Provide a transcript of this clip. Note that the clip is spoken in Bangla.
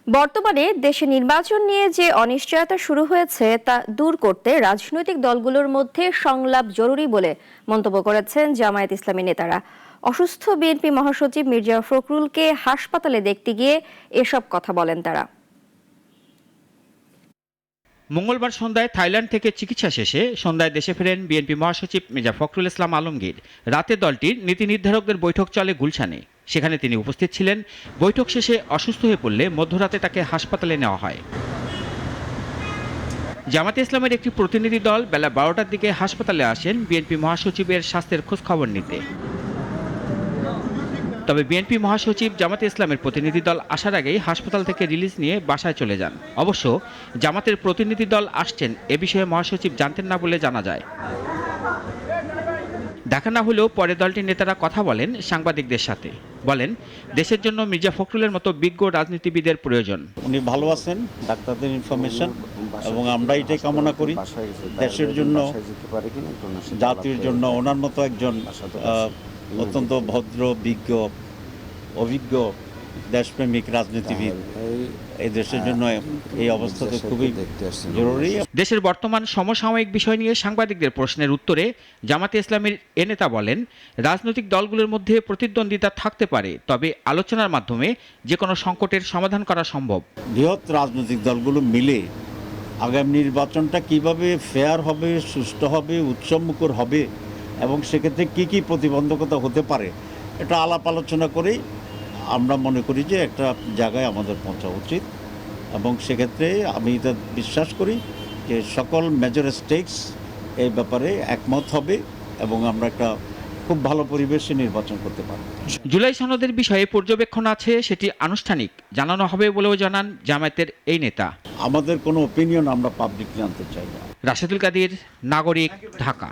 বর্তমানে দেশে নির্বাচন নিয়ে যে অনিশ্চয়তা শুরু হয়েছে তা দূর করতে রাজনৈতিক দলগুলোর মধ্যে সংলাপ জরুরি বলে মন্তব্য করেছেন জামায়াত ইসলামী নেতারা। অসুস্থ বিএনপি মহাসচিব মির্জা ফখরুলকে হাসপাতালে দেখতে গিয়ে এসব কথা বলেন তারা। মঙ্গলবার সন্ধ্যায় থাইল্যান্ড থেকে চিকিৎসা শেষে সন্ধ্যায় দেশে ফেরেন বিএনপি মহাসচিব মির্জা ফখরুল ইসলাম আলমগীর। রাতে দলটির নীতি নির্ধারকদের বৈঠক চলে গুলশানে। সেখানে তিনি উপস্থিত ছিলেন। বৈঠক শেষে অসুস্থ হয়ে পড়লে মধ্যরাতে তাকে হাসপাতালে নেওয়া হয়। জামায়াতে ইসলামের একটি প্রতিনিধি দল বেলা 12টার দিকে হাসপাতালে আসেন বিএনপি মহাসচিবের স্বাস্থ্যের খোঁজখবর নিতে। তবে বিএনপি মহাসচিব জামায়াতে ইসলামের প্রতিনিধি দল আসার আগেই হাসপাতাল থেকে রিলিজ নিয়ে বাসায় চলে যান। অবশ্য জামাতের প্রতিনিধি দল আসছেন এ বিষয়ে মহাসচিব জানতেন না বলে জানা যায়। দেখা না হলেও পরে দলটির নেতারা কথা বলেন সাংবাদিকদের সাথে। বলেন, দেশের জন্য মির্জা ফখরুলের মতো বিজ্ঞ রাজনীতিবিদের প্রয়োজন। উনি ভালো আছেন, ডাক্তারদের ইনফরমেশন, এবং আমরা এটাই কামনা করি দেশের জন্য, জাতির জন্য ওনার মতো একজন অত্যন্ত ভদ্র, বিজ্ঞ, অভিজ্ঞ দেশপ্রেমিক রাজনীতিবিদ এই দেশের জন্য এই অবস্থাতে খুবই জরুরি। দেশের বর্তমান সমসাময়িক বিষয় নিয়ে সাংবাদিকদের প্রশ্নের উত্তরে জামায়াতে ইসলামীর এ নেতা বলেন, রাজনৈতিক দলগুলোর মধ্যে প্রতিদ্বন্দ্বিতা থাকতে পারে, তবে আলোচনার মাধ্যমে যে কোনো সংকটের সমাধান করা সম্ভব। বৃহৎ রাজনৈতিক দলগুলো মিলে আগামী নির্বাচনটা কিভাবে ফেয়ার হবে, সুষ্ঠু হবে, উৎসবমুখর হবে এবং সেক্ষেত্রে কী কী প্রতিবন্ধকতা হতে পারে এটা আলাপ আলোচনা করেই আমরা মনে করি যে একটা জায়গায় আমাদের পৌঁছা উচিত। এবং সেক্ষেত্রে আমি এটা বিশ্বাস করি যে সকল মেজর স্টেকস এই ব্যাপারে একমত হবে এবং আমরা একটা খুব ভালো পরিবেশে নির্বাচন করতে পারব। জুলাই সনদের বিষয়ে পর্যবেক্ষণ আছে, সেটি আনুষ্ঠানিক জানানো হবে বলেও জানান জামায়াতের এই নেতা। আমাদের কোনো ওপিনিয়ন আমরা পাবলিকলি আনতে চাই না। রাশেদুল কাদির, নাগরিক, ঢাকা।